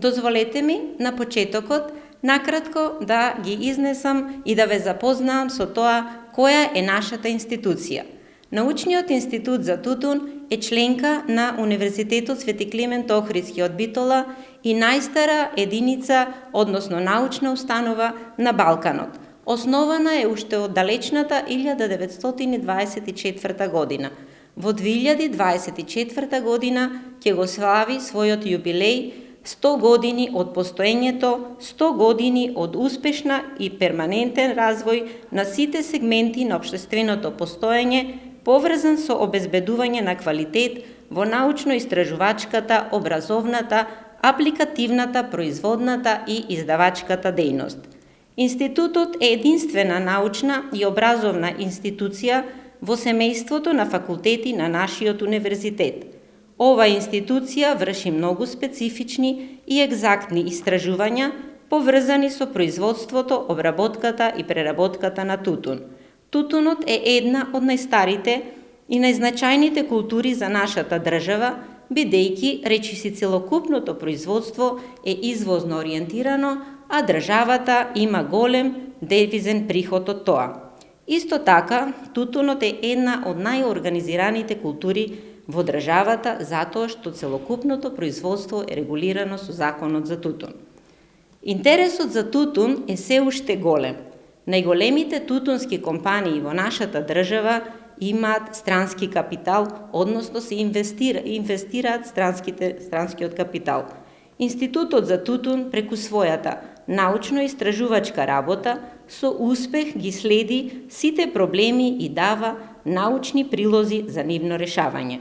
Дозволете ми на почетокот накратко да ги изнесам и да ве запознаам со тоа која е нашата институција. Научниот институт за тутун е членка на Универзитетот Свети Климент Охридски од Битола и најстара единица, односно научна установа на Балканот. Основана е уште од далечната 1924 година. Во 2024 година ќе го слави својот јубилеј 100 години од постоењето, 100 години од успешна и перманентен развој на сите сегменти на општественото постоење, поврзан со обезбедување на квалитет во научно-истражувачката, образовната, апликативната, производната и издавачката дејност. Институтот е единствена научна и образовна институција во семејството на факултети на нашиот универзитет. Ова институција врши многу специфични и екзактни истражувања поврзани со производството, обработката и преработката на тутун. Тутунот е една од најстарите и најзначајните култури за нашата држава, бидејќи речиси целокупното производство е извозно ориентирано, а државата има голем девизен приход од тоа. Исто така, тутунот е една од најорганизираните култури во државата затоа што целокупното производство е регулирано со законот за тутун. Интересот за тутун е се уште голем. Најголемите тутунски компании во нашата држава имаат странски капитал, односно се инвестираат странскиот капитал. Институтот за тутун преку својата научно-истражувачка работа со успех ги следи сите проблеми и дава научни прилози за нивно решавање.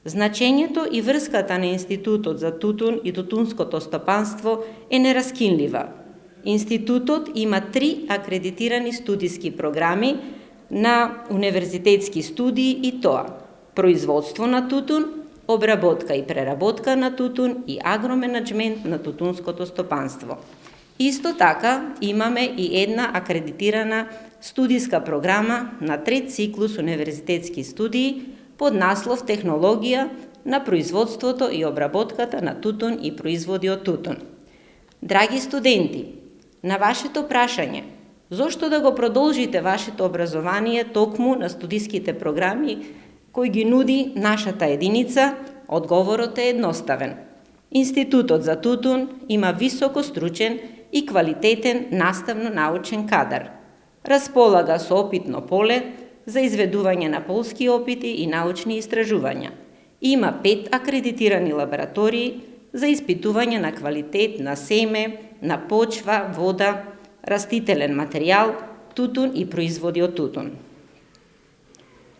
Значењето и врската на Институтот за тутун и тутунското стопанство е нераскинлива. Институтот има 3 акредитирани студиски програми на универзитетски студии и тоа: производство на тутун, обработка и преработка на тутун и агроменеджмент на тутунското стопанство. Исто така имаме и една акредитирана студиска програма на 3 циклус универзитетски студии под наслов Технологија на производството и обработката на тутун и производи од тутун. Драги студенти, на вашето прашање, зошто да го продолжите вашето образование токму на студиските програми кои ги нуди нашата единица, одговорот е едноставен. Институтот за тутун има високо стручен и квалитетен наставно-научен кадар. Располага со опитно поле за изведување на полски опити и научни истражувања. Има 5 акредитирани лаборатории за испитување на квалитет на семе, на почва, вода, растителен материјал, тутун и производи од тутун.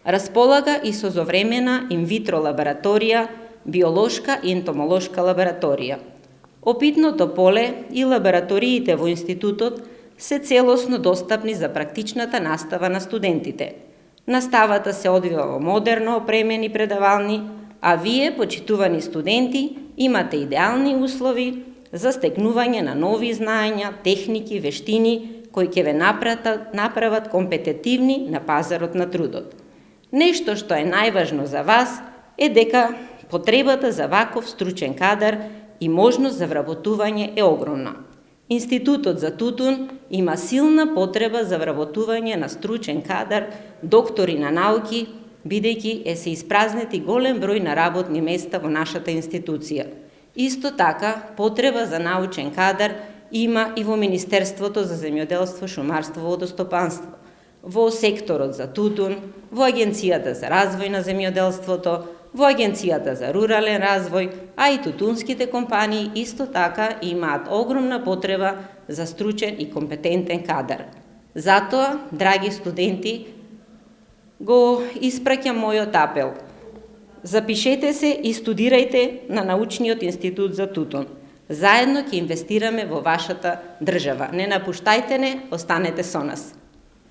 Располага и со современа инвитро лабораторија, биолошка и ентомолошка лабораторија. Опитното поле и лабораториите во институтот се целосно достапни за практичната настава на студентите. Наставата се одвива во модерно опремени предавални, а вие, почитувани студенти, имате идеални услови за стекнување на нови знаења, техники, вештини, кои ќе ве направат компетитивни на пазарот на трудот. Нешто што е најважно за вас е дека потребата за ваков стручен кадар и можност за вработување е огромна. Институтот за тутун има силна потреба за вработување на стручен кадар, доктори на науки, бидејќи се испразнети голем број на работни места во нашата институција. Исто така, потреба за научен кадар има и во Министерството за земјоделство, шумарство и водостопанство, во секторот за тутун, во Агенцијата за развој на земјоделството, во Агенцијата за рурален развој, а и тутунските компании исто така имаат огромна потреба за стручен и компетентен кадар. Затоа, драги студенти, го испраќам мојот апел. Запишете се и студирајте на Научниот институт за тутун. Заедно ќе инвестираме во вашата држава. Не напуштајте не, останете со нас.